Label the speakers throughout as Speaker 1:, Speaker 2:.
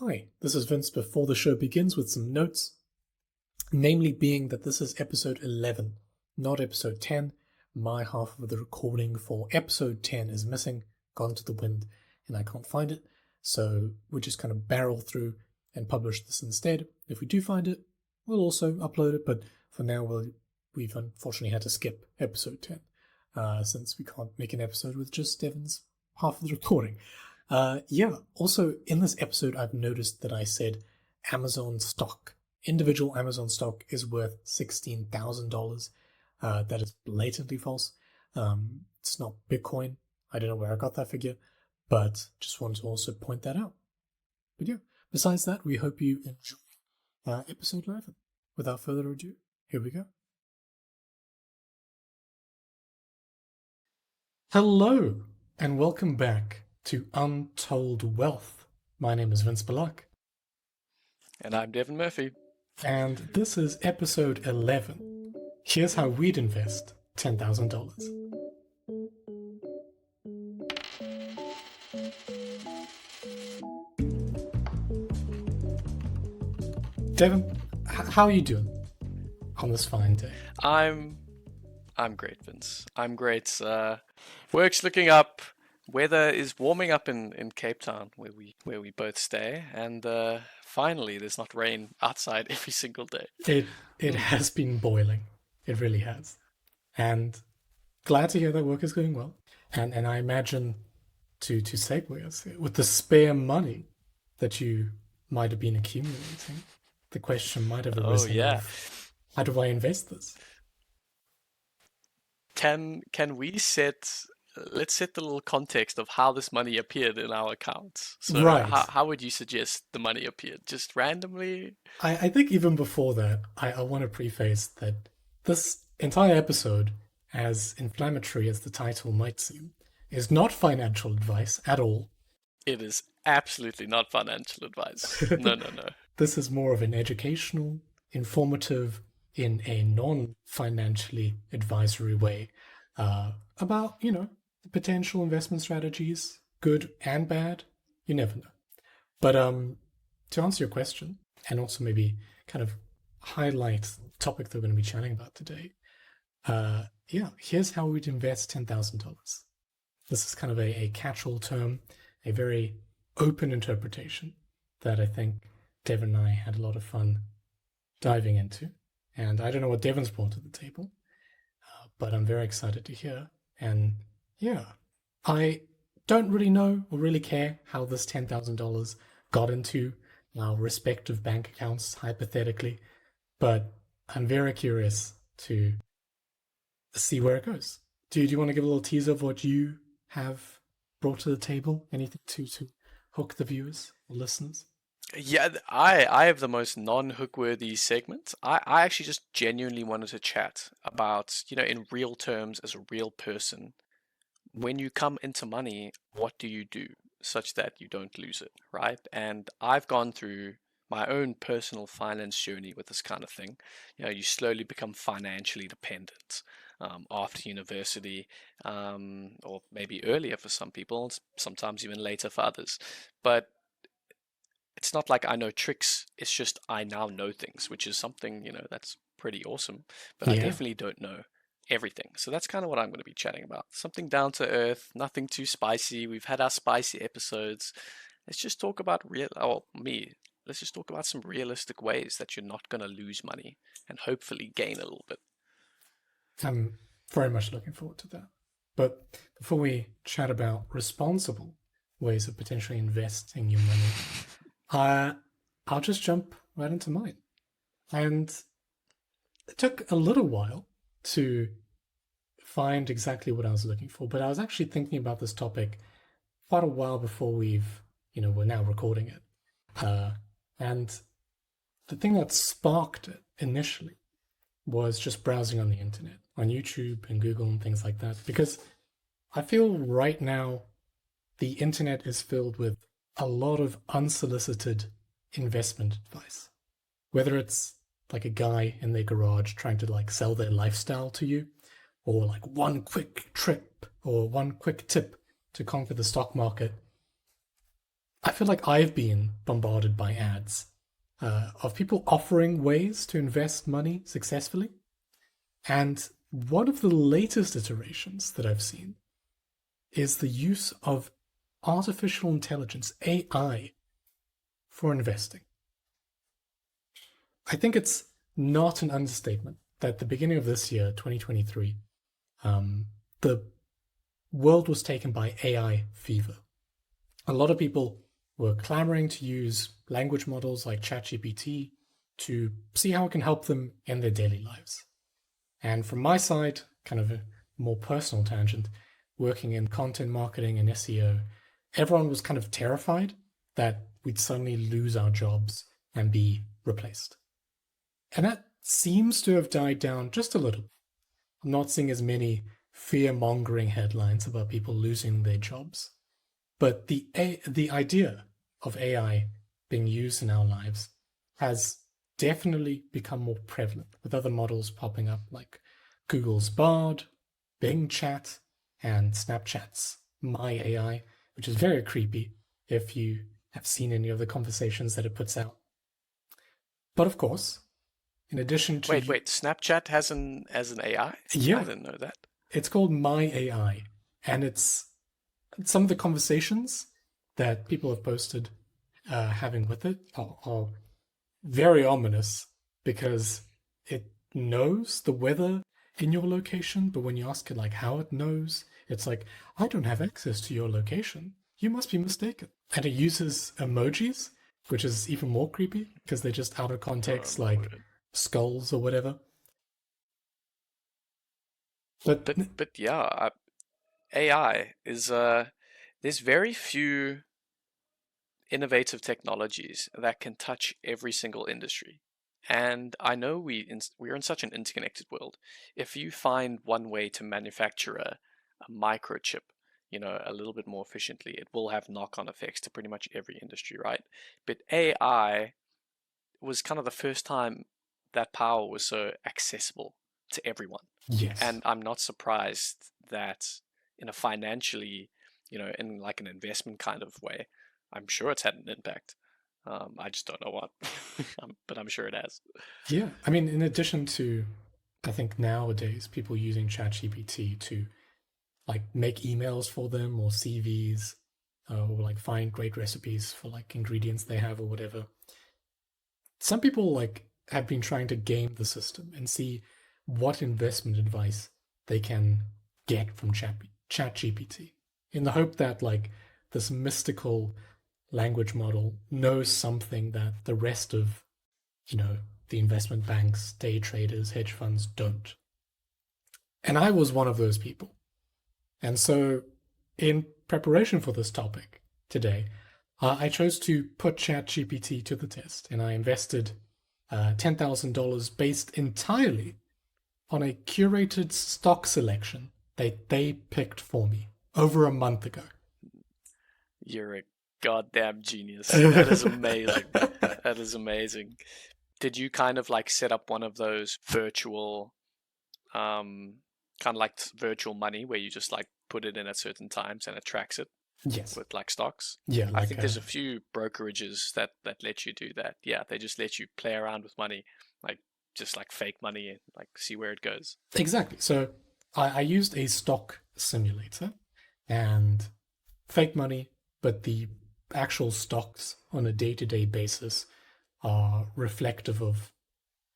Speaker 1: Hi, this is Vince before the show begins with some notes, namely being that this is episode 11, not episode 10. My half of the recording for episode 10 is missing, gone to the wind, and I can't find it, so we just kind of barrel through and publish this instead. If we do find it, we'll also upload it, but for now we've unfortunately had to skip episode 10, since we can't make an episode with just Devon's half of the recording. Also in this episode, I've noticed that I said Amazon stock. Individual Amazon stock is worth $16,000. That is blatantly false. It's not Bitcoin. I don't know where I got that figure, but just wanted to also point that out. But yeah, besides that, we hope you enjoy episode 11. Without further ado, here we go. Hello, and welcome back to Untold Wealth. My name is Vince Balak.
Speaker 2: And I'm Devon Murphy.
Speaker 1: And this is episode 11. Here's how we'd invest $10,000. Devon, how are you doing on this fine day?
Speaker 2: I'm great, Vince. I'm great. Work's looking up. Weather is warming up in Cape Town, where we both stay, and finally, there's not rain outside every single day.
Speaker 1: It has been boiling. It really has, and glad to hear that work is going well. And I imagine to segue us with the spare money that you might have been accumulating, the question might have arisen.
Speaker 2: Oh yeah,
Speaker 1: how do I invest this?
Speaker 2: Can we let's set the little context of how this money appeared in our accounts. So
Speaker 1: right.
Speaker 2: How would you suggest the money appeared? Just randomly?
Speaker 1: I think even before that, I want to preface that this entire episode, as inflammatory as the title might seem, is not financial advice at all.
Speaker 2: It is absolutely not financial advice. No.
Speaker 1: This is more of an educational, informative, in a non-financially advisory way, about, the potential investment strategies, good and bad. You never know. But to answer your question, and also maybe kind of highlight the topic that we're going to be chatting about today, here's how we'd invest $10,000. This is kind of a catch-all term, a very open interpretation that I think Devon and I had a lot of fun diving into. And I don't know what Devon's brought to the table, but I'm very excited to hear. And yeah, I don't really know or really care how this $10,000 got into our respective bank accounts, hypothetically, but I'm very curious to see where it goes. Do you want to give a little teaser of what you have brought to the table? Anything to hook the viewers or listeners?
Speaker 2: Yeah, I have the most non-hook-worthy segment. I actually just genuinely wanted to chat about, in real terms, as a real person, when you come into money, what do you do such that you don't lose it, right? And I've gone through my own personal finance journey with this kind of thing. You slowly become financially dependent after university, or maybe earlier for some people, sometimes even later for others. But it's not like I know tricks, it's just I now know things, which is something, that's pretty awesome. But I definitely don't know everything. So that's kind of what I'm going to be chatting about. Something down to earth, nothing too spicy. We've had our spicy episodes. Let's just talk about let's just talk about some realistic ways that you're not going to lose money and hopefully gain a little bit.
Speaker 1: I'm very much looking forward to that. But before we chat about responsible ways of potentially investing your money, I'll just jump right into mine. And it took a little while to find exactly what I was looking for, but I was actually thinking about this topic quite a while before we're now recording it. And the thing that sparked it initially was just browsing on the internet, on YouTube and Google and things like that, because I feel right now the internet is filled with a lot of unsolicited investment advice. Whether it's like a guy in their garage trying to sell their lifestyle to you, or one quick trip or one quick tip to conquer the stock market. I feel like I've been bombarded by ads of people offering ways to invest money successfully. And one of the latest iterations that I've seen is the use of artificial intelligence, AI, for investing. I think it's not an understatement that at the beginning of this year, 2023, the world was taken by AI fever. A lot of people were clamoring to use language models like ChatGPT to see how it can help them in their daily lives. And from my side, kind of a more personal tangent, working in content marketing and SEO, everyone was kind of terrified that we'd suddenly lose our jobs and be replaced. And that seems to have died down just a little. I'm not seeing as many fear-mongering headlines about people losing their jobs. But the idea of AI being used in our lives has definitely become more prevalent, with other models popping up like Google's Bard, Bing Chat, and Snapchat's My AI, which is very creepy if you have seen any of the conversations that it puts out. But of course, in addition to
Speaker 2: Wait, Snapchat has an AI? I
Speaker 1: yeah,
Speaker 2: didn't know that.
Speaker 1: it's called My AI, and it's some of the conversations that people have posted having with it are very ominous because it knows the weather in your location, but when you ask it like how it knows, it's like, I don't have access to your location. You must be mistaken. And it uses emojis, which is even more creepy because they're just out of
Speaker 2: Oh
Speaker 1: context,
Speaker 2: my
Speaker 1: like
Speaker 2: word.
Speaker 1: skulls or whatever. But
Speaker 2: But yeah, AI is there's very few innovative technologies that can touch every single industry. And I know we're in such an interconnected world. If you find one way to manufacture a microchip, a little bit more efficiently, it will have knock-on effects to pretty much every industry, right? But AI was kind of the first time that power was so accessible to everyone.
Speaker 1: yes,
Speaker 2: And I'm not surprised that in a financially, in like an investment kind of way, I'm sure it's had an impact. I just don't know what, but I'm sure it has.
Speaker 1: yeah. I mean, in addition to, I think nowadays people using ChatGPT to like make emails for them or CVs or like find great recipes for like ingredients they have or whatever. Some people like have been trying to game the system and see what investment advice they can get from ChatGPT in the hope that like this mystical language model knows something that the rest of, you know, the investment banks, day traders, hedge funds don't. And I was one of those people. And so, in preparation for this topic today, I chose to put ChatGPT to the test, and I invested $10,000 based entirely on a curated stock selection that they picked for me over a month ago.
Speaker 2: You're a goddamn genius. That is amazing. That is amazing. Did you kind of like set up one of those virtual, um, kind of like virtual money where you just like put it in at certain times and it tracks it
Speaker 1: Yes.
Speaker 2: with like stocks?
Speaker 1: Yeah,
Speaker 2: I
Speaker 1: like
Speaker 2: think there's a few brokerages that let you do that. Yeah, they just let you play around with money, like just like fake money and like see where it goes.
Speaker 1: exactly. So I used a stock simulator and fake money, but the actual stocks on a day-to-day basis are reflective of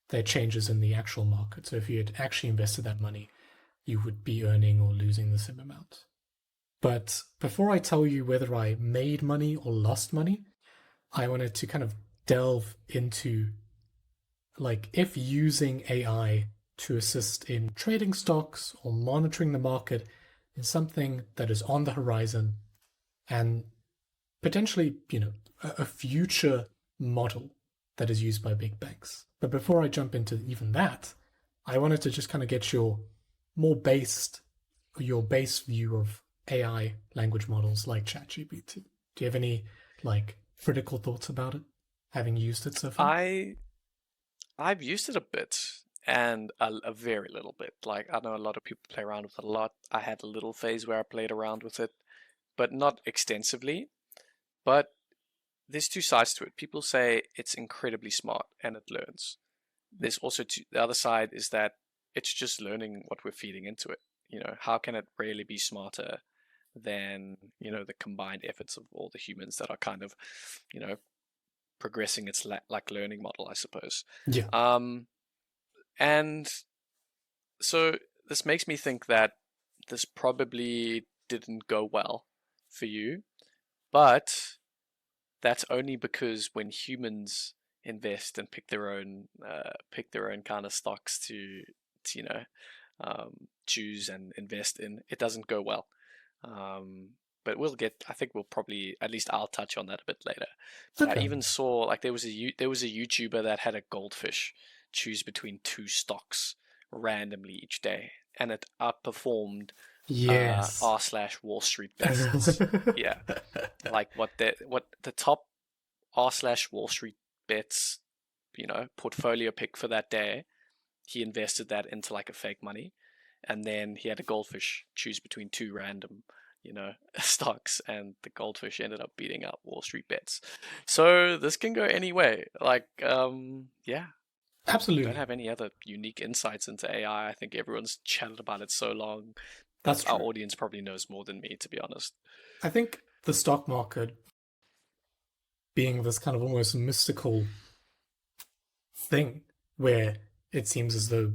Speaker 1: their changes in the actual market. So if you had actually invested that money, you would be earning or losing the same amount. But before I tell you whether I made money or lost money, I wanted to kind of delve into like if using AI to assist in trading stocks or monitoring the market is something that is on the horizon and potentially, a future model that is used by big banks. But before I jump into even that, I wanted to just kind of get more based your base view of AI language models like ChatGPT. Do you have any like critical thoughts about it, having used it so far?
Speaker 2: I I've used it a bit and a very little bit. Like I know a lot of people play around with it a lot. I had a little phase where I played around with it, but not extensively. But there's two sides to it. People say it's incredibly smart and it learns. There's also the other side is that it's just learning what we're feeding into it. How can it really be smarter than, the combined efforts of all the humans that are kind of, progressing its like learning model, I suppose.
Speaker 1: Yeah.
Speaker 2: And so this makes me think that this probably didn't go well for you, but that's only because when humans invest and pick their own kind of stocks to choose and invest in, it doesn't go well. But I think we'll probably, at least I'll touch on that a bit later. But
Speaker 1: Okay.
Speaker 2: I even saw, like, there was a YouTuber that had a goldfish choose between two stocks randomly each day, and it outperformed
Speaker 1: Yes.
Speaker 2: r/Wall Street bets. Yeah, like what the top r/Wall Street bets, portfolio pick for that day. He invested that into like a fake money, and then he had a goldfish choose between two random, stocks, and the goldfish ended up beating out Wall Street bets. So this can go any way. Like, yeah.
Speaker 1: Absolutely.
Speaker 2: Don't have any other unique insights into AI. I think everyone's chatted about it so long.
Speaker 1: That's true.
Speaker 2: Our audience probably knows more than me, to be honest.
Speaker 1: I think the stock market being this kind of almost mystical thing where it seems as though,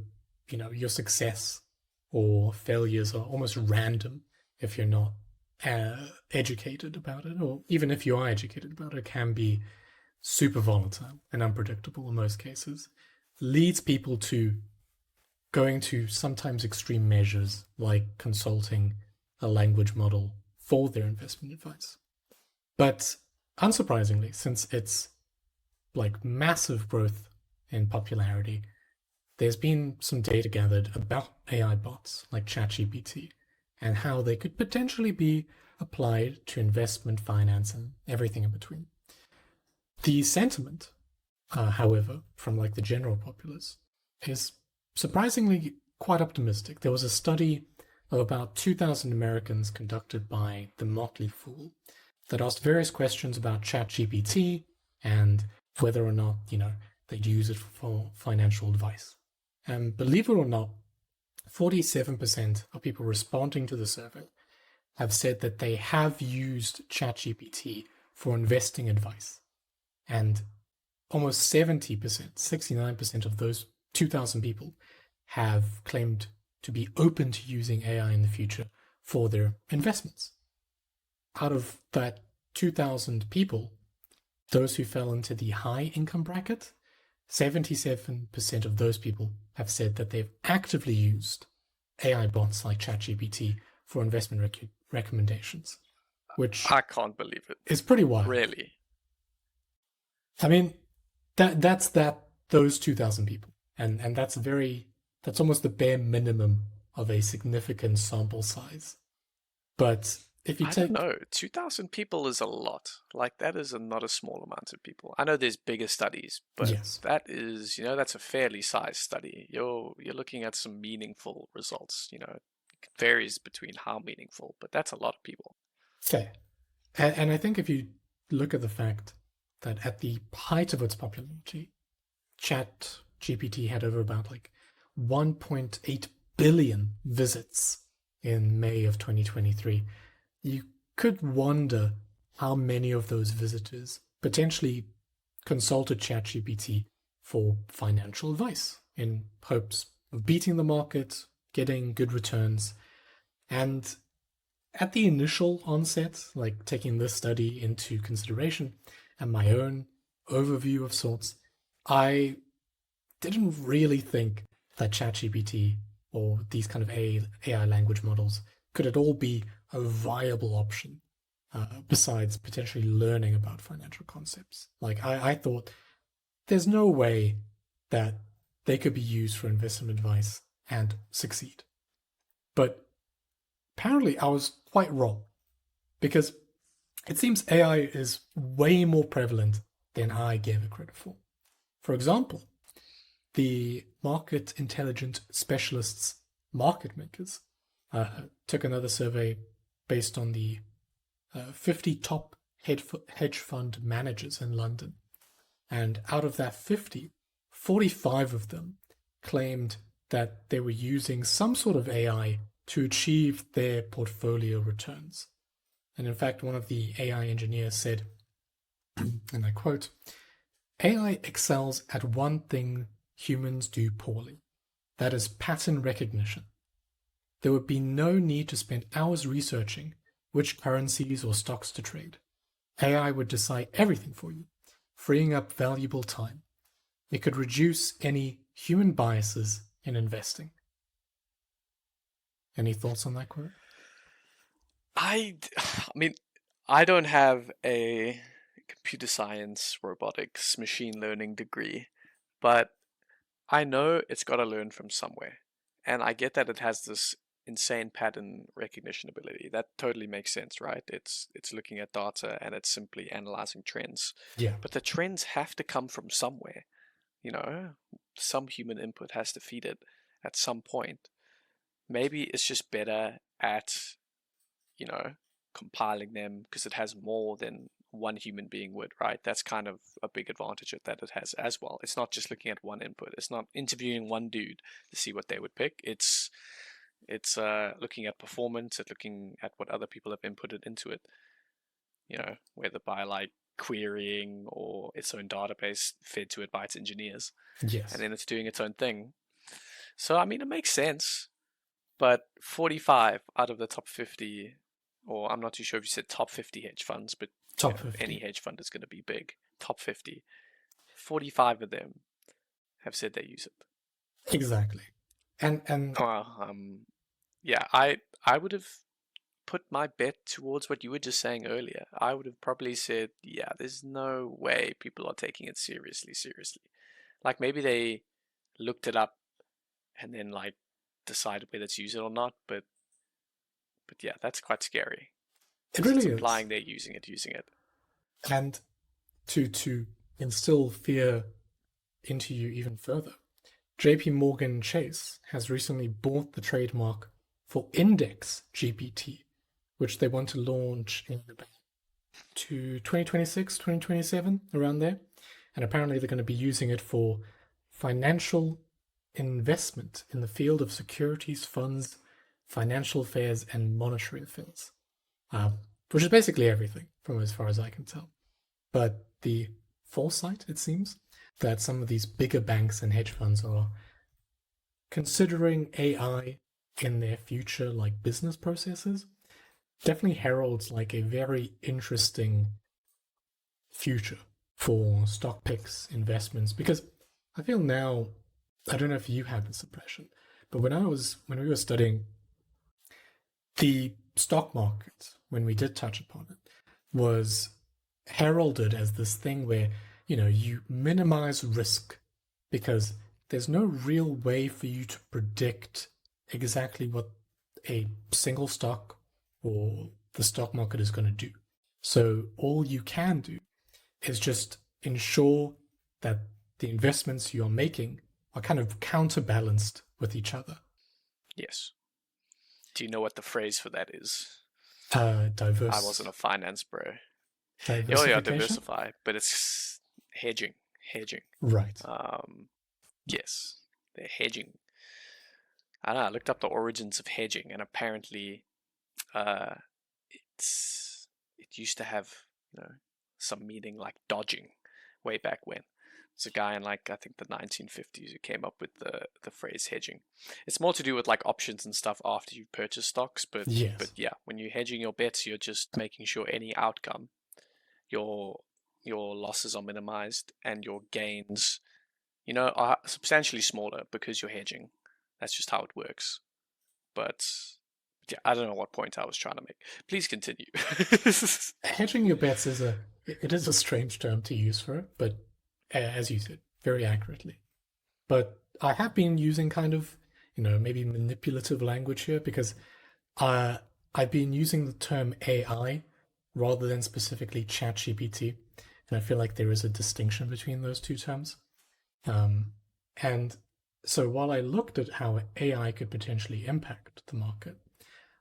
Speaker 1: your success or failures are almost random if you're not educated about it, or even if you are educated about it, can be super volatile and unpredictable in most cases, leads people to going to sometimes extreme measures like consulting a language model for their investment advice. But unsurprisingly, since it's like massive growth in popularity, there's been some data gathered about AI bots like ChatGPT and how they could potentially be applied to investment, finance, and everything in between. The sentiment, however, from like the general populace is surprisingly quite optimistic. There was a study of about 2,000 Americans conducted by the Motley Fool that asked various questions about ChatGPT and whether or not, they'd use it for financial advice. And believe it or not, 47% of people responding to the survey have said that they have used ChatGPT for investing advice. And almost 70%, 69% of those 2,000 people have claimed to be open to using AI in the future for their investments. Out of that 2,000 people, those who fell into the high income bracket, 77% of those people have said that they've actively used AI bots like ChatGPT for investment recommendations, which
Speaker 2: I can't believe it.
Speaker 1: is pretty wild.
Speaker 2: Really?
Speaker 1: I mean, that's those 2,000 people, and that's almost the bare minimum of a significant sample size. But if you
Speaker 2: I
Speaker 1: take,
Speaker 2: don't know, 2,000 people is a lot. Like, that is not a small amount of people. I know there's bigger studies, but
Speaker 1: yes,
Speaker 2: that is, that's a fairly sized study. You're looking at some meaningful results. It varies between how meaningful, but that's a lot of people.
Speaker 1: fair. And I think if you look at the fact that at the height of its popularity, ChatGPT had over about like 1.8 billion visits in May of 2023. You could wonder how many of those visitors potentially consulted ChatGPT for financial advice in hopes of beating the market, getting good returns. And at the initial onset, like taking this study into consideration and my own overview of sorts, I didn't really think that ChatGPT or these kind of AI language models could at all be a viable option besides potentially learning about financial concepts. Like, I thought there's no way that they could be used for investment advice and succeed. But apparently I was quite wrong, because it seems AI is way more prevalent than I gave it credit for. For example, the market intelligence specialists, market makers, took another survey based on the 50 top hedge fund managers in London. And out of that 50, 45 of them claimed that they were using some sort of AI to achieve their portfolio returns. And in fact, one of the AI engineers said, and I quote, AI excels at one thing humans do poorly. That is pattern recognition. There would be no need to spend hours researching which currencies or stocks to trade. AI would decide everything for you, freeing up valuable time. It could reduce any human biases in investing. Any thoughts on that quote?
Speaker 2: I mean, I don't have a computer science, robotics, machine learning degree, but I know it's got to learn from somewhere. And I get that it has this insane pattern recognition ability. That totally makes sense, right? It's looking at data and it's simply analyzing trends.
Speaker 1: Yeah.
Speaker 2: But the trends have to come from somewhere. Some human input has to feed it at some point. Maybe it's just better at, compiling them because it has more than one human being would, right? That's kind of a big advantage that it has as well. It's not just looking at one input. It's not interviewing one dude to see what they would pick. It's looking at performance, it's looking at what other people have inputted into it, whether by like querying or its own database fed to it by its engineers.
Speaker 1: Yes.
Speaker 2: And then it's doing its own thing. So, I mean, it makes sense, but 45 out of the top 50, or I'm not too sure if you said top 50 hedge funds, but
Speaker 1: top 50.
Speaker 2: Any hedge fund is going to be big. Top 50. 45 of them have said they use it.
Speaker 1: Exactly. And
Speaker 2: yeah, I would have put my bet towards what you were just saying earlier. I would have probably said, yeah, there's no way people are taking it seriously. Like maybe they looked it up and then like decided whether to use it or not, but yeah, that's quite scary.
Speaker 1: It really
Speaker 2: it's
Speaker 1: is.
Speaker 2: implying they're using it.
Speaker 1: And to instill fear into you even further, JP Morgan Chase has recently bought the trademark for Index GPT, which they want to launch in about 2026, 2027, around there. And apparently they're going to be using it for financial investment in the field of securities, funds, financial affairs, and monetary affairs, which is basically everything from as far as I can tell. But the foresight, it seems, that some of these bigger banks and hedge funds are considering AI in their future like business processes definitely heralds like a very interesting future for stock picks, investments, because I feel now, I don't know if you had this impression, but when we were studying the stock market, when we did touch upon it, was heralded as this thing where, you minimize risk because there's no real way for you to predict exactly what a single stock or the stock market is going to do. So all you can do is just ensure that the investments you're making are kind of counterbalanced with each other.
Speaker 2: Yes. Do you know what the phrase for that is?
Speaker 1: Diverse.
Speaker 2: I wasn't a finance bro.
Speaker 1: Diversification?
Speaker 2: Oh yeah, diversify, but it's hedging.
Speaker 1: Right.
Speaker 2: Yes, they're hedging. I don't know, I looked up the origins of hedging, and apparently, it used to have some meaning like dodging, way back when. There's a guy in like I think the 1950s who came up with the phrase hedging. It's more to do with like options and stuff after you purchase stocks, but
Speaker 1: Yes.
Speaker 2: but yeah, when you're hedging your bets, you're just making sure any outcome, your losses are minimized and your gains, are substantially smaller because you're hedging. That's just how it works. But yeah, I don't know what point I was trying to make. Please continue.
Speaker 1: Hedging your bets is a strange term to use for it, but as you said, very accurately. But I have been using kind of, maybe manipulative language here because I've been using the term AI rather than specifically ChatGPT, and I feel like there is a distinction between those two terms. And so while I looked at how AI could potentially impact the market,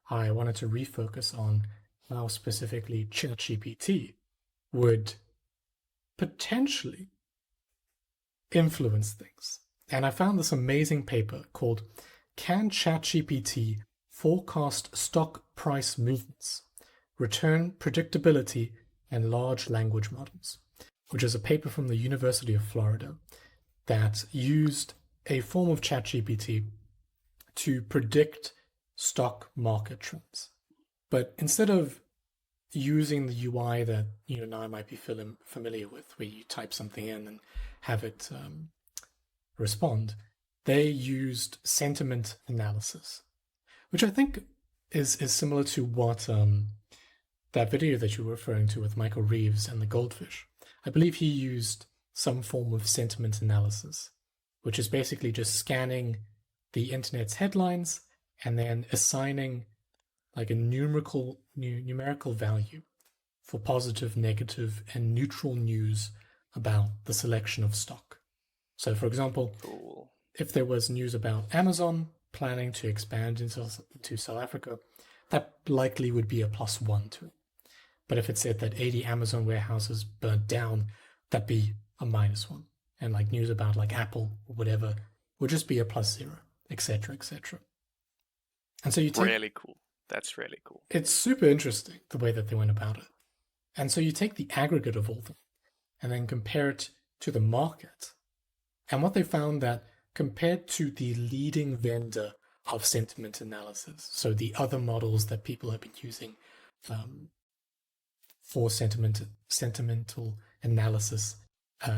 Speaker 1: I wanted to refocus on how specifically ChatGPT would potentially influence things. And I found this amazing paper called Can ChatGPT Forecast Stock Price Movements, Return Predictability, and Large Language Models, which is a paper from the University of Florida that used a form of ChatGPT to predict stock market trends. But instead of using the UI that you and I might be familiar with, where you type something in and have it respond, they used sentiment analysis, which I think is similar to what that video that you were referring to with Michael Reeves and the goldfish. I believe he used some form of sentiment analysis, which is basically just scanning the internet's headlines and then assigning like a numerical value for positive, negative, and neutral news about the selection of stock. So, for example, if there was news about Amazon planning to expand into South Africa, that likely would be a +1 to it. But if it said that 80 Amazon warehouses burnt down, that'd be a -1. And like news about like Apple or whatever would just be a +0, etc., etc. And so you take,
Speaker 2: really cool. That's really cool.
Speaker 1: It's super interesting the way that they went about it. And so you take the aggregate of all them and then compare it to the market. And what they found that compared to the leading vendor of sentiment analysis, so the other models that people have been using for sentimental analysis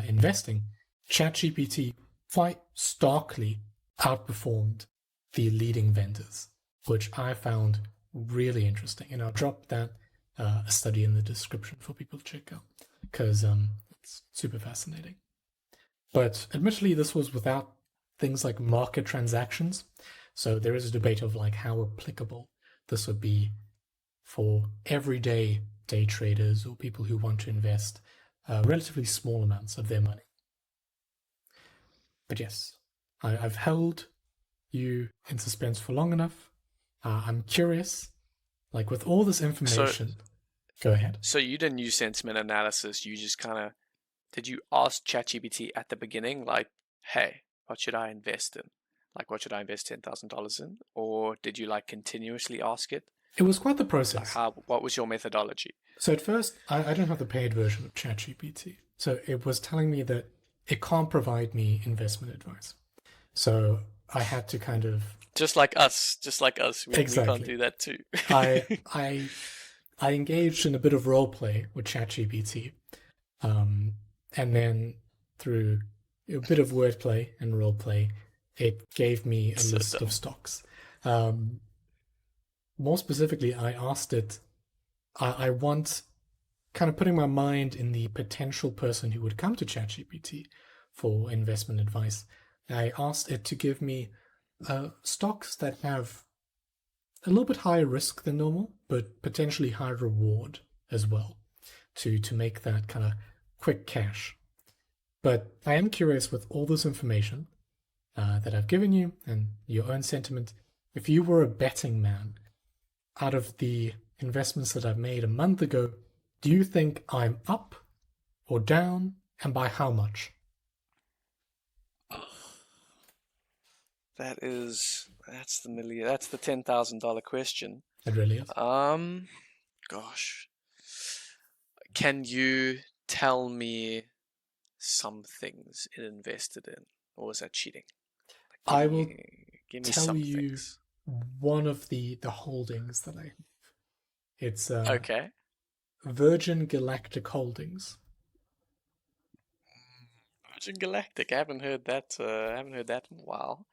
Speaker 1: investing, ChatGPT quite starkly outperformed the leading vendors, which I found really interesting. And I'll drop that a study in the description for people to check out because it's super fascinating. But admittedly, this was without things like market transactions. So there is a debate of like how applicable this would be for everyday day traders or people who want to invest relatively small amounts of their money. But yes, I've held you in suspense for long enough. I'm curious, like with all this information, go ahead.
Speaker 2: So you didn't use sentiment analysis. You just did you ask ChatGPT at the beginning, like, hey, what should I invest in? Like, what should I invest $10,000 in? Or did you like continuously ask it?
Speaker 1: It was quite the process.
Speaker 2: Like what was your methodology?
Speaker 1: So at first, I don't have the paid version of ChatGPT. So it was telling me that it can't provide me investment advice. So I had to kind of...
Speaker 2: Just like us. We can't do that too.
Speaker 1: I engaged in a bit of role play with ChatGPT. And then through a bit of wordplay and role play, it gave me a list of stocks. More specifically, I asked it, I want kind of putting my mind in the potential person who would come to ChatGPT for investment advice. I asked it to give me stocks that have a little bit higher risk than normal, but potentially higher reward as well, to make that kind of quick cash. But I am curious with all this information that I've given you and your own sentiment, if you were a betting man, out of the investments that I've made a month ago, do you think I'm up or down, and by how much?
Speaker 2: That's the $10,000 question.
Speaker 1: It really is.
Speaker 2: Gosh. Can you tell me some things it invested in, or is that cheating?
Speaker 1: I will
Speaker 2: give me
Speaker 1: tell
Speaker 2: some
Speaker 1: you
Speaker 2: things.
Speaker 1: one of the holdings that I have. It's
Speaker 2: Okay.
Speaker 1: Virgin Galactic Holdings.
Speaker 2: Virgin Galactic. I haven't heard that. I haven't heard that in a while.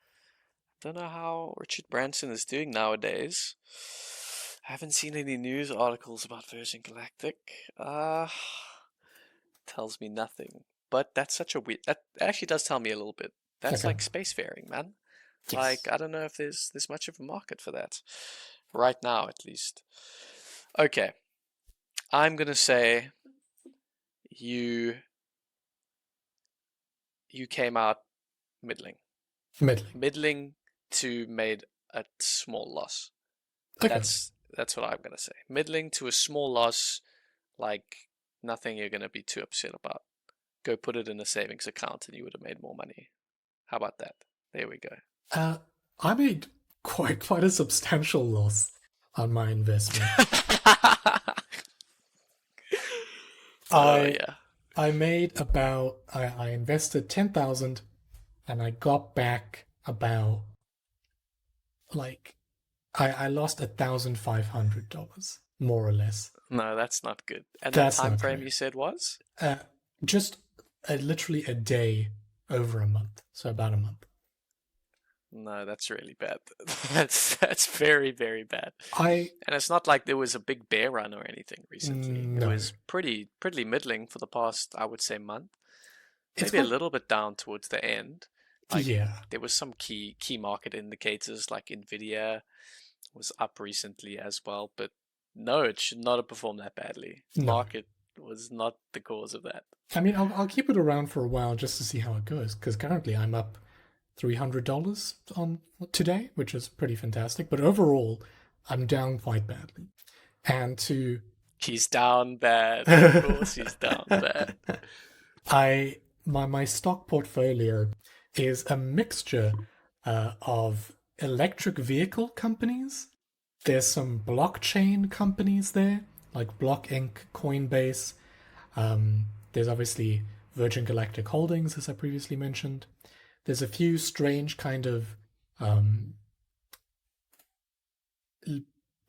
Speaker 2: Don't know how Richard Branson is doing nowadays. I haven't seen any news articles about Virgin Galactic. Tells me nothing. But that's such a weird. That actually does tell me a little bit. That's like spacefaring, man.
Speaker 1: Yes.
Speaker 2: Like, I don't know if there's much of a market for that right now, at least. Okay, I'm gonna say you came out middling to made a small loss.
Speaker 1: Okay.
Speaker 2: That's what I'm gonna say. Middling to a small loss, like Nothing you're going to be too upset about. Go put it in a savings account and you would have made more money. How about that? There we go.
Speaker 1: I made quite a substantial loss on my investment.
Speaker 2: Oh,
Speaker 1: I
Speaker 2: yeah.
Speaker 1: I made about I invested 10,000 and I got back about like I lost $1,500 more or less.
Speaker 2: No, that's not good. And the
Speaker 1: That's
Speaker 2: time
Speaker 1: not
Speaker 2: frame
Speaker 1: great.
Speaker 2: you said was?
Speaker 1: Uh, just literally a day over a month, so about a month.
Speaker 2: No, that's really bad. That's very, very bad.
Speaker 1: I
Speaker 2: And it's not like there was a big bear run or anything recently. It
Speaker 1: no,
Speaker 2: was pretty middling for the past, I would say, month.
Speaker 1: it's
Speaker 2: Maybe a
Speaker 1: got
Speaker 2: little bit down towards the end. Like
Speaker 1: yeah.
Speaker 2: there was some key market indicators like Nvidia was up recently as well, but no, it should not have performed that badly.
Speaker 1: No,
Speaker 2: Market was not the cause of that.
Speaker 1: I mean I'll keep it around for a while just to see how it goes because currently I'm up $300 on today, which is pretty fantastic. But overall, I'm down quite badly. And to
Speaker 2: He's down bad. Of course he's down bad.
Speaker 1: my stock portfolio is a mixture of electric vehicle companies. There's some blockchain companies there, like Block Inc., Coinbase. There's obviously Virgin Galactic Holdings, as I previously mentioned. There's a few strange kind of um,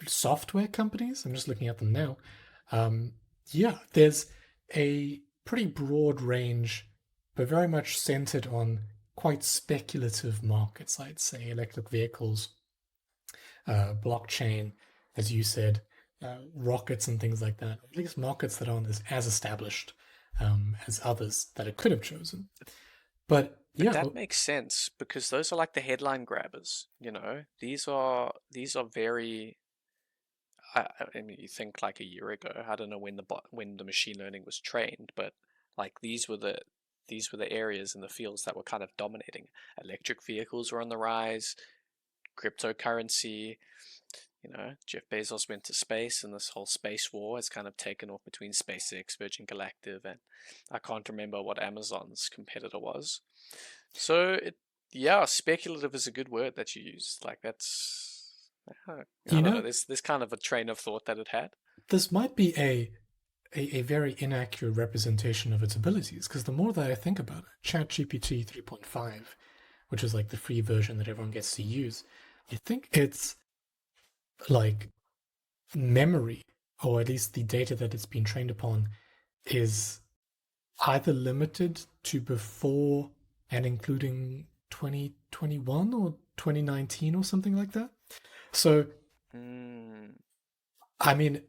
Speaker 1: software companies. I'm just looking at them now. Yeah, there's a pretty broad range, but very much centered on quite speculative markets, I'd say. Electric vehicles, blockchain, as you said, rockets and things like that. At least markets that aren't as established as others that it could have chosen. But
Speaker 2: But
Speaker 1: yeah,
Speaker 2: that makes sense because those are like the headline grabbers, you know. These are very I mean, you think like a year ago. I don't know when the machine learning was trained, but like these were the areas in the fields that were kind of dominating. Electric vehicles were on the rise, cryptocurrency. You know, Jeff Bezos went to space, and this whole space war has kind of taken off between SpaceX, Virgin Galactic, and I can't remember what Amazon's competitor was. So yeah, speculative is a good word that you use. Like that's, I
Speaker 1: you
Speaker 2: don't know.
Speaker 1: know,
Speaker 2: There's kind of a train of thought that it had.
Speaker 1: this might be a very inaccurate representation of its abilities because the more that I think about it, ChatGPT 3.5, which is like the free version that everyone gets to use, I think it's like memory, or at least the data that it's been trained upon, is either limited to before and including 2021 or 2019 or something like that. So,
Speaker 2: Mm,
Speaker 1: I mean,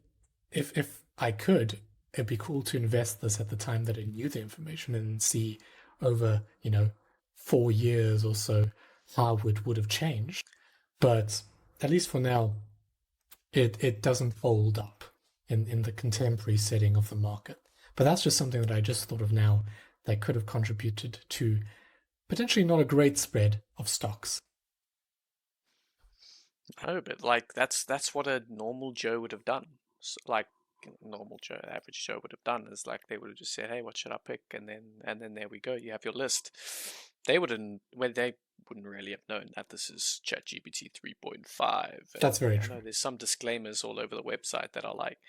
Speaker 1: if I could, it'd be cool to invest this at the time that I knew the information and see over, 4 years or so how it would have changed. But at least for now, it doesn't hold up in the contemporary setting of the market. But that's just something that I just thought of now that could have contributed to potentially not a great spread of stocks.
Speaker 2: no, but like that's what a normal Joe would have done. Like normal Joe, average Joe would have done is like they would have just said, "Hey, what should I pick?" And then there we go. You have your list. They wouldn't really have known that this is ChatGPT 3.5. And
Speaker 1: That's very
Speaker 2: I know
Speaker 1: true.
Speaker 2: there's some disclaimers all over the website that are like,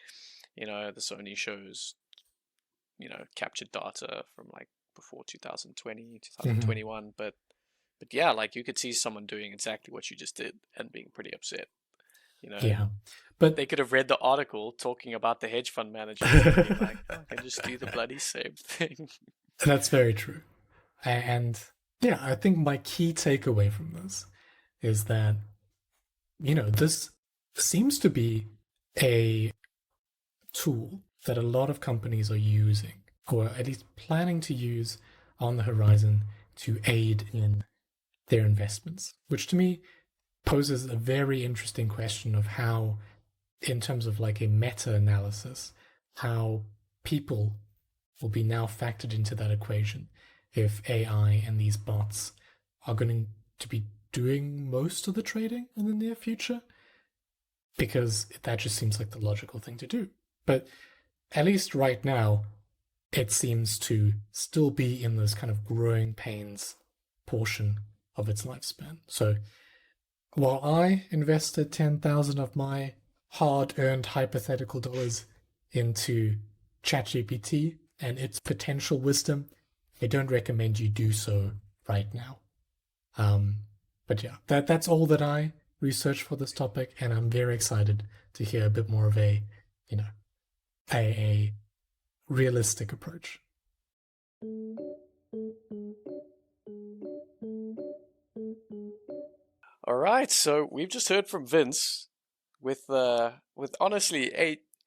Speaker 2: this only shows, captured data from like before 2020,
Speaker 1: Hmm.
Speaker 2: 2021, but yeah, like you could see someone doing exactly what you just did and being pretty upset. You know,
Speaker 1: Yeah. But
Speaker 2: they could have read the article talking about the hedge fund managers and being like, oh, I can just do the bloody same thing.
Speaker 1: that's very true. And yeah, I think my key takeaway from this is that, this seems to be a tool that a lot of companies are using, or at least planning to use on the horizon to aid in their investments, which to me poses a very interesting question of how, in terms of like a meta analysis, how people will be now factored into that equation if AI and these bots are going to be doing most of the trading in the near future, because that just seems like the logical thing to do. But at least right now, it seems to still be in this kind of growing pains portion of its lifespan. So while I invested 10,000 of my hard-earned hypothetical dollars into ChatGPT and its potential wisdom, I don't recommend you do so right now. Um, but yeah, that's all that I researched for this topic, and I'm very excited to hear a bit more of a, you know, a realistic approach.
Speaker 2: All right, so we've just heard from Vince with honestly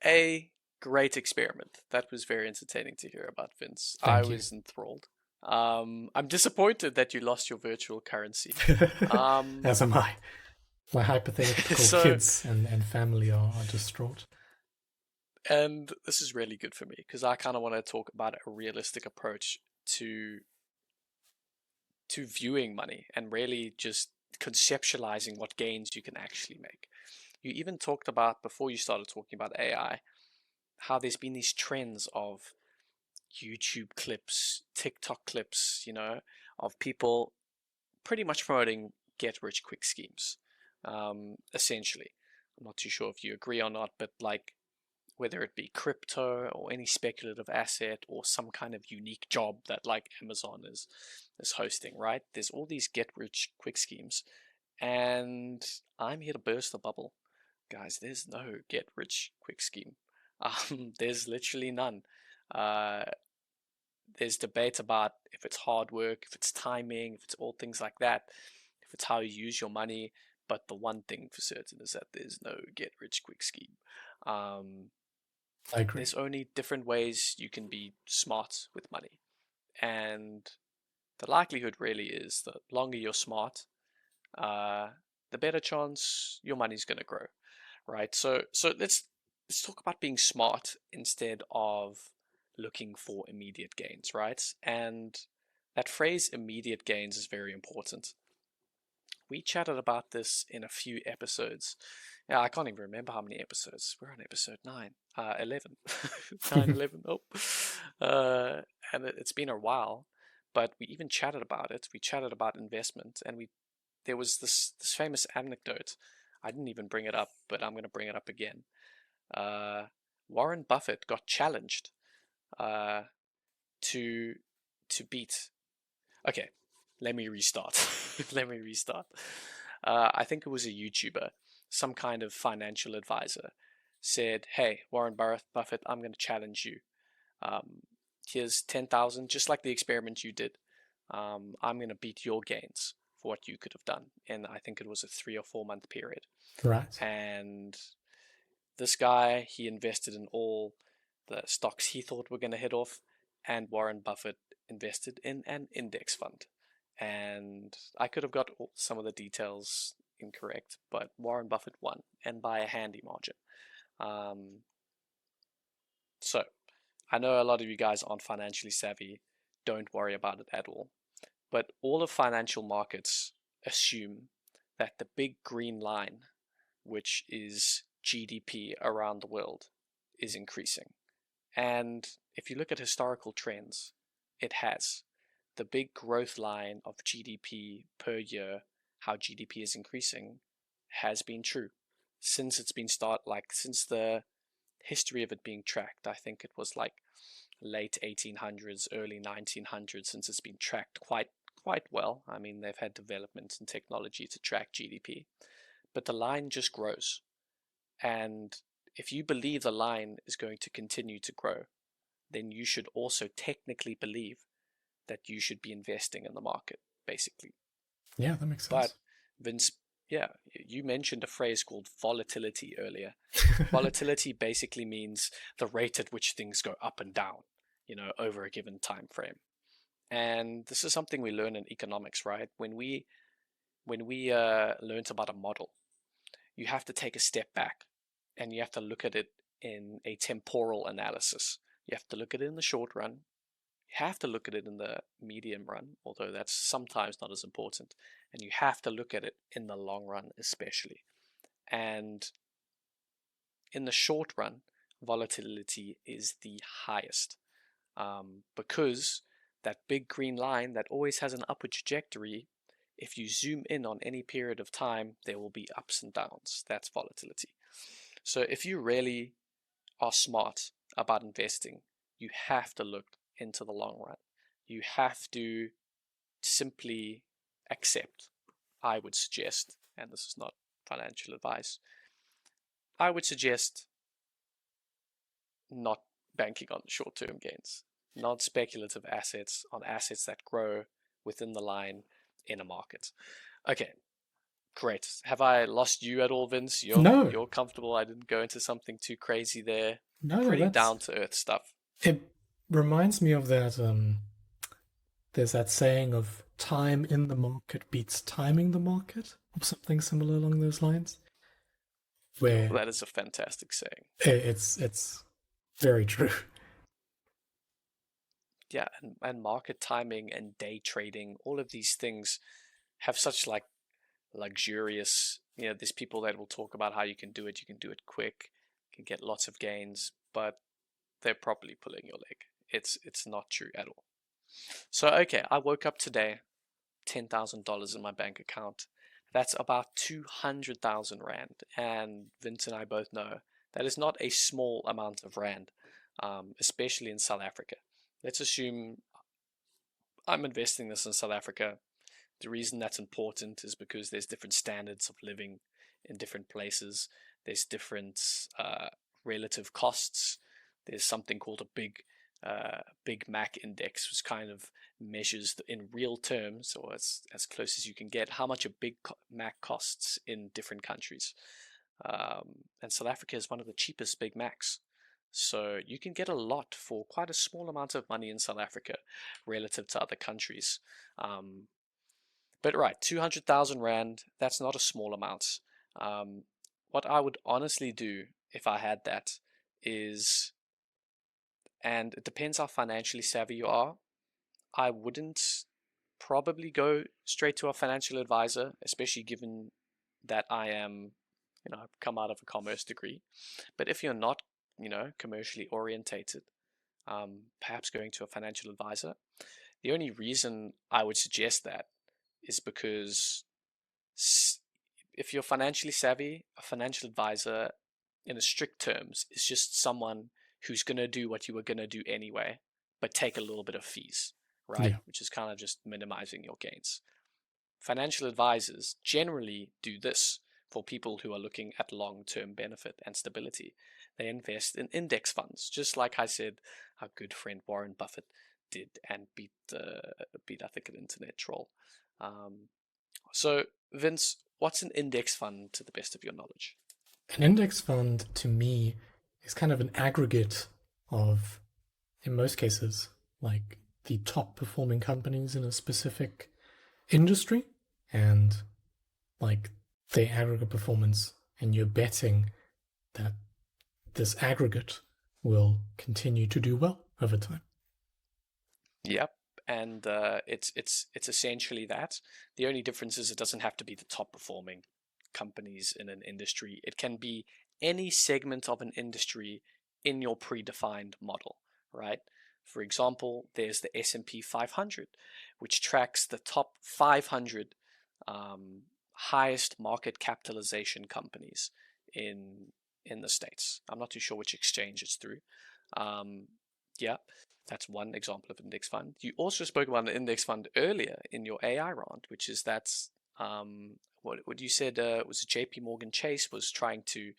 Speaker 2: a great experiment. That was very entertaining to hear about, Vince. I
Speaker 1: Thank you.
Speaker 2: was enthralled. I'm disappointed that you lost your virtual currency. Um,
Speaker 1: As am I. My hypothetical
Speaker 2: so
Speaker 1: kids and family are distraught.
Speaker 2: and this is really good for me because I kind of want to talk about a realistic approach to viewing money and really just conceptualizing what gains you can actually make. You even talked about before you started talking about AI how there's been these trends of YouTube clips, TikTok clips, of people pretty much promoting get rich quick schemes. Essentially, I'm not too sure if you agree or not, but like whether it be crypto or any speculative asset or some kind of unique job that like Amazon is hosting, right? There's all these get rich quick schemes, and I'm here to burst the bubble. Guys, there's no get rich quick scheme. There's literally none. Uh, there's debate about if it's hard work, if it's timing, if it's all things like that, if it's how you use your money. But the one thing for certain is that there's no get rich quick scheme. Um,
Speaker 1: I agree.
Speaker 2: there's only different ways you can be smart with money. And the likelihood really is the longer you're smart, uh, the better chance your money's going to grow, right? So let's talk about being smart instead of looking for immediate gains, right? And that phrase immediate gains is very important. We chatted about this in a few episodes. Yeah, I can't even remember how many episodes. We're on episode 9, 11, 9, 11. Oh, and it's been a while, but we even chatted about it. We chatted about investment, and there was this famous anecdote. I didn't even bring it up, but I'm going to bring it up again. Uh, Warren Buffett got challenged uh, to beat. Okay, let me restart. Let me restart. I think it was a YouTuber, some kind of financial advisor, said, "Hey, Warren Buffett, I'm going to challenge you. Um, here's 10,000, just like the experiment you did. I'm going to beat your gains for what you could have done." And I think it was a 3 or 4 month period.
Speaker 1: Right.
Speaker 2: And this guy, he invested in all the stocks he thought were going to hit off, and Warren Buffett invested in an index fund. And I could have got some of the details incorrect, but Warren Buffett won, and by a handy margin. Um, so I know a lot of you guys aren't financially savvy. Don't worry about it at all. But all of financial markets assume that the big green line, which is GDP around the world, is increasing. And if you look at historical trends, it has. The big growth line of GDP per year, how GDP is increasing, has been true since it's been since the history of it being tracked. I think it was like late 1800s, early 1900s, since it's been tracked quite well. I mean, they've had developments in technology to track GDP, but the line just grows. And if you believe the line is going to continue to grow, then you should also technically believe that you should be investing in the market, basically.
Speaker 1: Yeah, that makes
Speaker 2: But
Speaker 1: sense.
Speaker 2: Vince, yeah, you mentioned a phrase called volatility earlier. Volatility basically means the rate at which things go up and down, over a given time frame. And this is something we learn in economics, right? When we learned about a model, you have to take a step back and you have to look at it in a temporal analysis. You have to look at it in the short run. You have to look at it in the medium run, although that's sometimes not as important. And you have to look at it in the long run, especially. And in the short run, volatility is the highest, because that big green line that always has an upward trajectory, if you zoom in on any period of time, there will be ups and downs. That's volatility. So if you really are smart about investing, you have to look into the long run. You have to simply accept, I would suggest, and this is not financial advice, I would suggest not banking on short-term gains, not speculative assets, on assets that grow within the line in a market. Okay, great. Have I lost you at all, Vince?
Speaker 1: No,
Speaker 2: You're comfortable. I didn't go into something too crazy there.
Speaker 1: no,
Speaker 2: Pretty
Speaker 1: that's
Speaker 2: down to earth stuff.
Speaker 1: it. Reminds me of that. There's that saying of time in the market beats timing the market, or something similar along those lines. Where
Speaker 2: That is a fantastic saying.
Speaker 1: it's very true.
Speaker 2: Yeah, and market timing and day trading, all of these things have such like luxurious, there's people that will talk about how you can do it quick, you can get lots of gains, but they're probably pulling your leg. It's not true at all. So okay, I woke up today, $10,000 in my bank account. That's about 200,000 Rand. And Vince and I both know that is not a small amount of Rand, especially in South Africa. Let's assume I'm investing this in South Africa. The reason that's important is because there's different standards of living in different places. There's different relative costs. There's something called a Big Mac index, which kind of measures in real terms, or as close as you can get, how much a Big Mac costs in different countries. And South Africa is one of the cheapest Big Macs. So you can get a lot for quite a small amount of money in South Africa relative to other countries. But right, 200,000 Rand, that's not a small amount. What I would honestly do if I had that is, and it depends how financially savvy you are, I wouldn't probably go straight to a financial advisor, especially given that I am, I've come out of a commerce degree. But if you're not, commercially orientated, perhaps going to a financial advisor. The only reason I would suggest that is because if you're financially savvy, a financial advisor, in a strict terms, is just someone who's going to do what you were going to do anyway, but take a little bit of fees, right?
Speaker 1: Yeah.
Speaker 2: Which is kind of just minimizing your gains. Financial advisors generally do this for people who are looking at long-term benefit and stability. They invest in index funds, just like I said, our good friend Warren Buffett did, and beat I think an internet troll. So Vince, what's an index fund to the best of your knowledge?
Speaker 1: An index fund to me is kind of an aggregate of, in most cases, like the top performing companies in a specific industry and like their aggregate performance, and you're betting that this aggregate will continue to do well over time.
Speaker 2: Yep, and it's essentially that. The only difference is it doesn't have to be the top performing companies in an industry. It can be any segment of an industry in your predefined model, right? For example, there's the S&P 500, which tracks the top 500 highest market capitalization companies in the States. I'm not too sure which exchange it's through. Yeah, that's one example of index fund. You also spoke about an index fund earlier in your AI round, which is that's what you said was JP Morgan Chase was trying to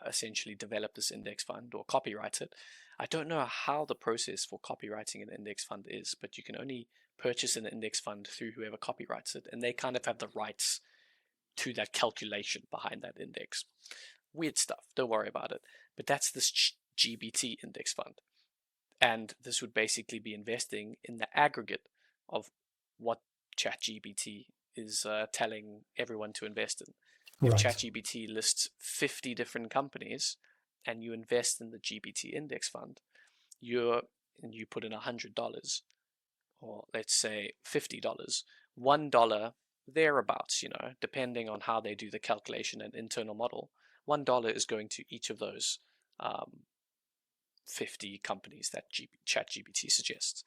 Speaker 2: essentially develop this index fund or copyright it. I don't know how the process for copywriting an index fund is, but you can only purchase an index fund through whoever copyrights it, and they kind of have the rights to that calculation behind that index. Weird stuff, don't worry about it. But that's this GBT index fund. And this would basically be investing in the aggregate of what ChatGPT is telling everyone to invest in. If
Speaker 1: Right.
Speaker 2: ChatGPT lists 50 different companies and you invest in the GBT index fund, you put in $100, or let's say $50, $1 thereabouts, depending on how they do the calculation and internal model, $1 is going to each of those 50 companies that ChatGPT suggests.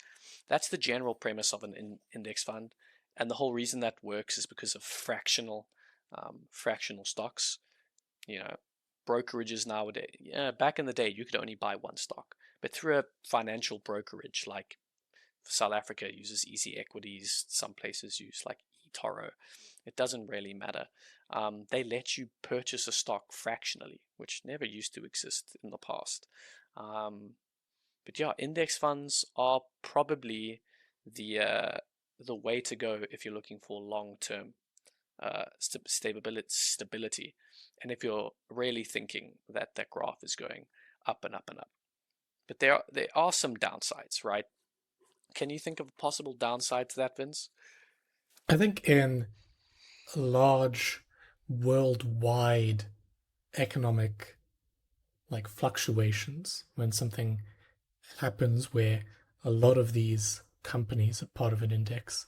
Speaker 2: That's the general premise of an index fund. And the whole reason that works is because of fractional stocks. You know, brokerages nowadays, back in the day, you could only buy one stock. But through a financial brokerage, like South Africa uses Easy Equities, some places use like eToro. It doesn't really matter. They let you purchase a stock fractionally, which never used to exist in the past. But yeah, index funds are probably the way to go if you're looking for long-term stability, and if you're really thinking that that graph is going up and up and up. But there are some downsides, right? Can you think of a possible downside to that, Vince?
Speaker 1: I think in large worldwide economic like fluctuations, when something happens where a lot of these companies are part of an index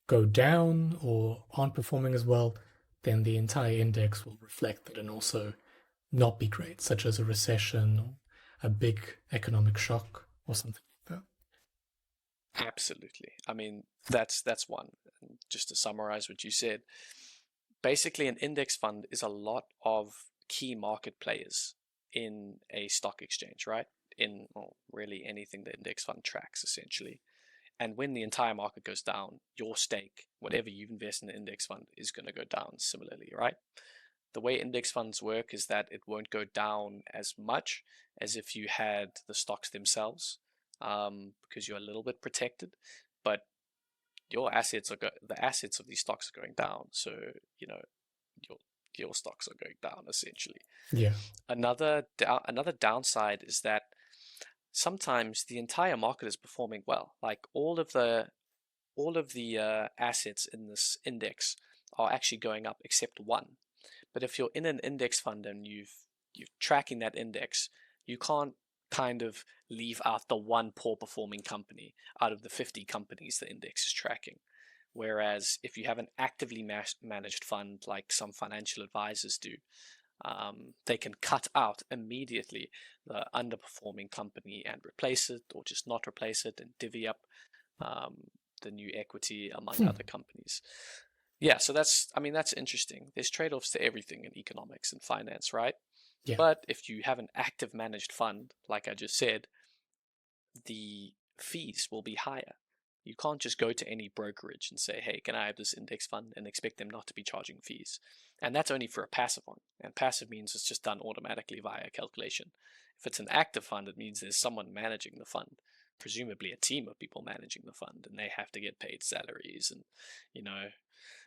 Speaker 1: go down or aren't performing as well, then the entire index will reflect that and also not be great, such as a recession or a big economic shock or something like that.
Speaker 2: Absolutely. I mean, that's one. And just to summarize what you said, basically an index fund is a lot of key market players in a stock exchange, right? In really anything the index fund tracks, essentially. And when the entire market goes down, your stake, whatever you invest in the index fund, is going to go down similarly, right? The way index funds work is that it won't go down as much as if you had the stocks themselves, because you're a little bit protected, but your assets the assets of these stocks are going down, so your stocks are going down essentially.
Speaker 1: Yeah.
Speaker 2: Another downside is that sometimes the entire market is performing well. Like all of the assets in this index are actually going up except one. But if you're in an index fund and you're tracking that index, you can't kind of leave out the one poor performing company out of the 50 companies the index is tracking. Whereas if you have an actively managed fund like some financial advisors do, they can cut out immediately the underperforming company and replace it, or just not replace it and divvy up the new equity among other companies. Yeah, so that's interesting. There's trade-offs to everything in economics and finance, right?
Speaker 1: Yeah.
Speaker 2: But if you have an active managed fund, like I just said, the fees will be higher. You can't just go to any brokerage and say, hey, can I have this index fund, and expect them not to be charging fees. And that's only for a passive one. And passive means it's just done automatically via calculation. If it's an active fund, it means there's someone managing the fund, presumably a team of people managing the fund, and they have to get paid salaries, and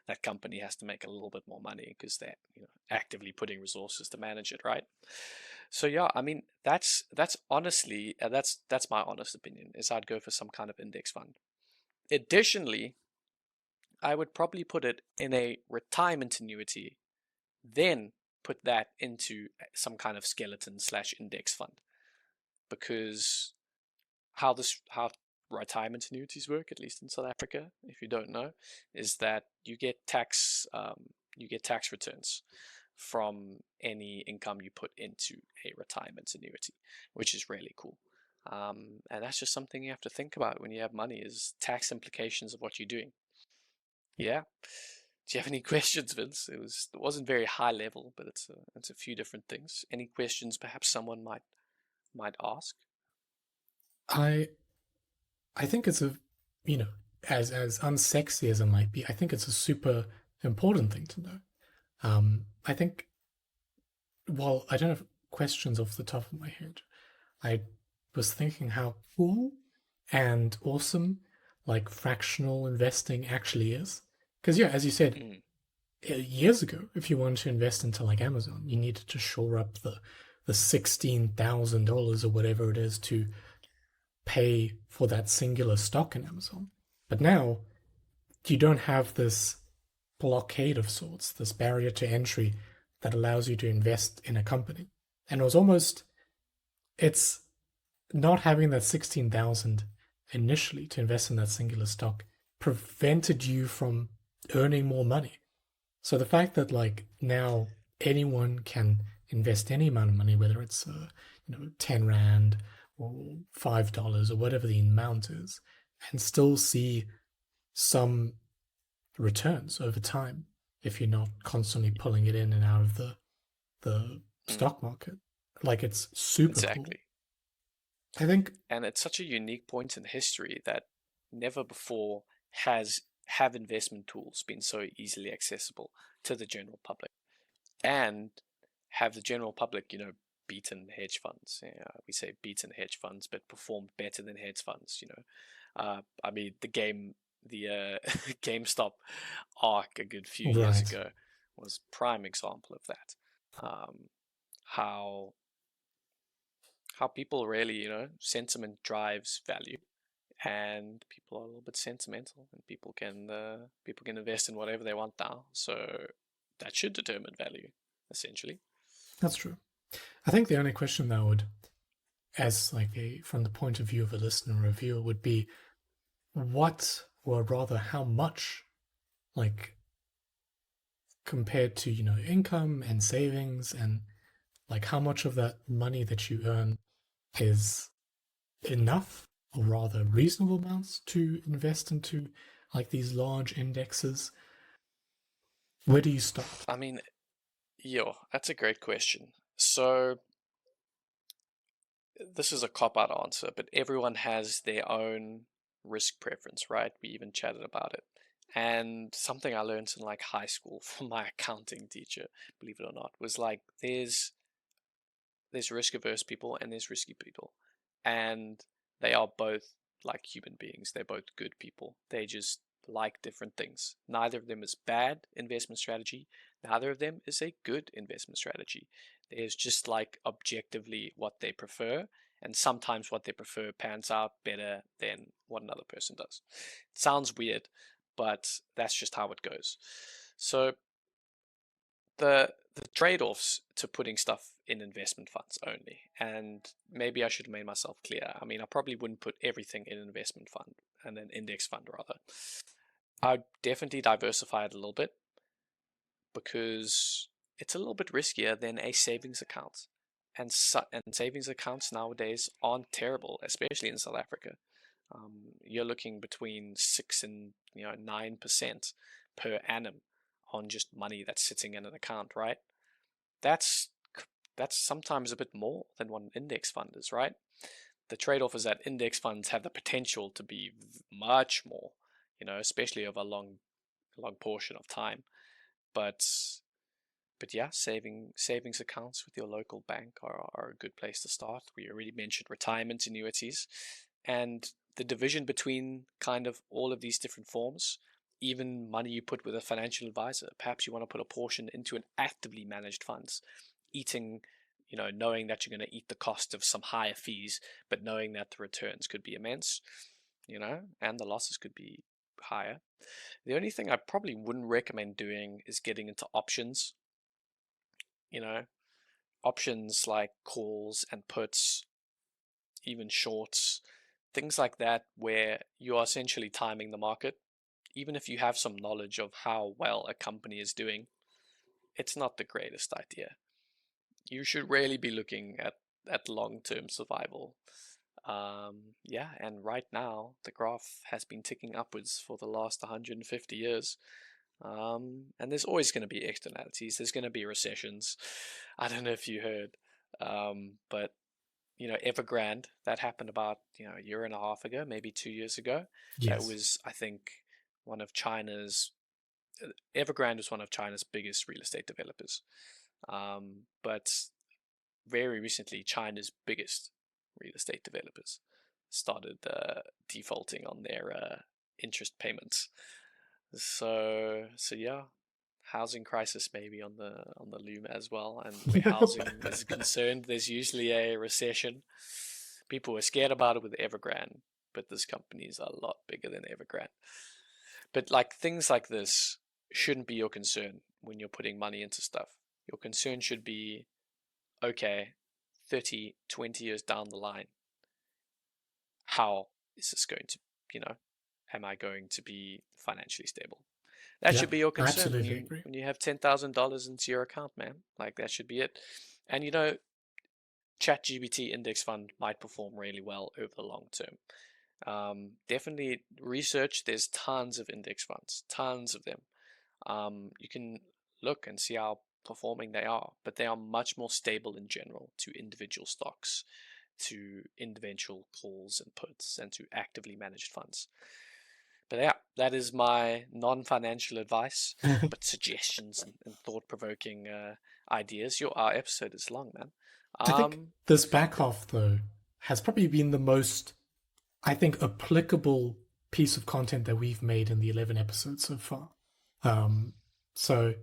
Speaker 2: that company has to make a little bit more money because they're actively putting resources to manage it, right? So yeah, I mean that's honestly that's my honest opinion, is I'd go for some kind of index fund. Additionally, I would probably put it in a retirement annuity, then put that into some kind of skeleton / index fund, because how retirement annuities work, at least in South Africa, if you don't know, is that you get tax returns from any income you put into a retirement annuity, which is really cool. And that's just something you have to think about when you have money, is tax implications of what you're doing. Yeah. Do you have any questions, Vince? It wasn't very high level, but it's a few different things. Any questions perhaps someone might ask?
Speaker 1: I think it's as unsexy as it might be, I think it's a super important thing to know. I think, well, I don't have questions off the top of my head. I was thinking how cool and awesome like fractional investing actually is. Because yeah, as you said, years ago, if you wanted to invest into like Amazon, you needed to shore up the $16,000 or whatever it is to pay for that singular stock in Amazon. But now you don't have this blockade of sorts, this barrier to entry that allows you to invest in a company. And it's not having that 16,000 initially to invest in that singular stock prevented you from earning more money. So the fact that like now anyone can invest any amount of money, whether it's 10 Rand or $5 or whatever the amount is, and still see some returns over time if you're not constantly pulling it in and out of the
Speaker 2: Mm,
Speaker 1: stock market. Like it's super cool.
Speaker 2: exactly.
Speaker 1: I think
Speaker 2: And it's such a unique point in history that never before has have investment tools been so easily accessible to the general public, and have the general public, beaten hedge funds. We say beaten hedge funds, but performed better than hedge funds. I mean, the GameStop arc a good few years
Speaker 1: right.
Speaker 2: ago was prime example of that. Um, how people really, sentiment drives value, and people are a little bit sentimental, and people can invest in whatever they want now. So that should determine value, essentially.
Speaker 1: That's true. I think the only question that would, as like a from the point of view of a listener or a viewer, would be what, or rather how much, like compared to, income and savings, and like how much of that money that you earn is enough, or rather reasonable amounts to invest into like these large indexes. Where do you start?
Speaker 2: I mean, that's a great question. So this is a cop-out answer, but everyone has their own risk preference, right? We even chatted about it. And something I learned in like high school from my accounting teacher, believe it or not, was like there's risk averse people and there's risky people. And they are both like human beings. They're both good people. They just like different things. Neither of them is bad investment strategy. Neither of them is a good investment strategy. There's just like objectively what they prefer. And sometimes what they prefer pans out better than what another person does. It sounds weird, but that's just how it goes. So the trade-offs to putting stuff in investment funds only, and maybe I should have made myself clear. I mean, I probably wouldn't put everything in an investment fund and an index fund rather. I'd definitely diversify it a little bit because it's a little bit riskier than a savings account. And savings accounts nowadays aren't terrible, especially in South Africa. You're looking between 6 and 9% per annum on just money that's sitting in an account, right? That's that's sometimes a bit more than what an index fund is, right? The trade-off is that index funds have the potential to be much more, especially over a long portion of time. But yeah, savings accounts with your local bank are a good place to start. We already mentioned retirement annuities, and the division between kind of all of these different forms, even money you put with a financial advisor. Perhaps you want to put a portion into an actively managed funds, eating, knowing that you're going to eat the cost of some higher fees, but knowing that the returns could be immense, and the losses could be higher. The only thing I probably wouldn't recommend doing is getting into options, you know, options like calls and puts, even shorts, things like that, where you are essentially timing the market. Even if you have some knowledge of how well a company is doing, it's not the greatest idea. You should really be looking at long-term survival. Yeah, and right now the graph has been ticking upwards for the last 150 years. And there's always going to be externalities. There's going to be recessions. I don't know if you heard, but Evergrande, that happened about a year and a half ago, maybe 2 years ago. That
Speaker 1: Yes.
Speaker 2: was, I think, one of China's. Evergrande was one of China's biggest real estate developers. But very recently, China's biggest real estate developers started defaulting on their interest payments. So yeah, housing crisis maybe on the loom as well. And where housing is concerned, there's usually a recession. People were scared about it with Evergrande, but this company is a lot bigger than Evergrande. But like things like this shouldn't be your concern when you're putting money into stuff. Your concern should be, okay, 30, 20 years down the line, how is this going to, you know, am I going to be financially stable? That
Speaker 1: Yeah,
Speaker 2: should be your
Speaker 1: I
Speaker 2: concern when
Speaker 1: absolutely
Speaker 2: you
Speaker 1: agree.
Speaker 2: when you have $10,000 into your account, man. Like that should be it. And ChatGPT index fund might perform really well over the long term. Definitely research. There's tons of index funds, tons of them. You can look and see how performing they are, but they are much more stable in general to individual stocks, to individual calls and puts, and to actively managed funds. But yeah, that is my non-financial advice, but suggestions and thought-provoking ideas. Our episode is long, man.
Speaker 1: I think this back half, though, has probably been the most, I think, applicable piece of content that we've made in the 11 episodes so far. So,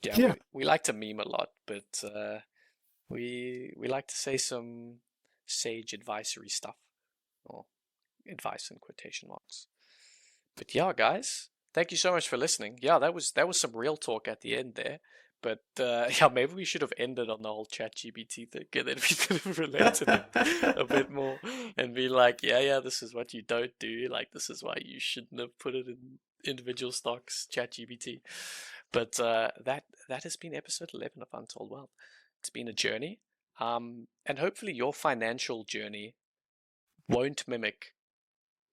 Speaker 2: yeah. We like to meme a lot, but we like to say some sage advisory stuff, or advice in quotation marks. But yeah, guys, thank you so much for listening. Yeah, that was some real talk at the end there. But yeah, maybe we should have ended on the whole ChatGPT thing, and then we could have related it a bit more and be like, yeah, this is what you don't do. Like, this is why you shouldn't have put it in individual stocks, ChatGPT. But that has been episode 11 of Untold Wealth. It's been a journey, and hopefully your financial journey won't mimic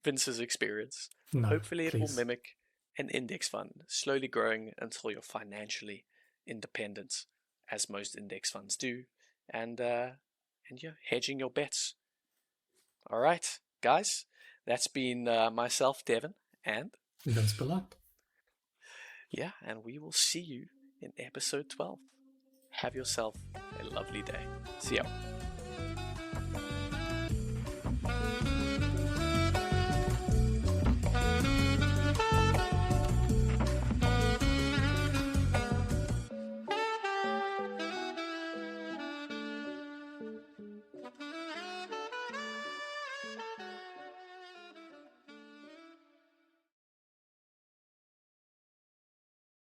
Speaker 2: Vince's experience.
Speaker 1: no,
Speaker 2: Hopefully it will
Speaker 1: please.
Speaker 2: mimic an index fund, slowly growing until you're financially independent, as most index funds do, and you're hedging your bets. All right, guys, that's been myself, Devon, and
Speaker 1: Vince Bullock.
Speaker 2: yeah, and we will see you in episode 12. Have yourself a lovely day. See ya.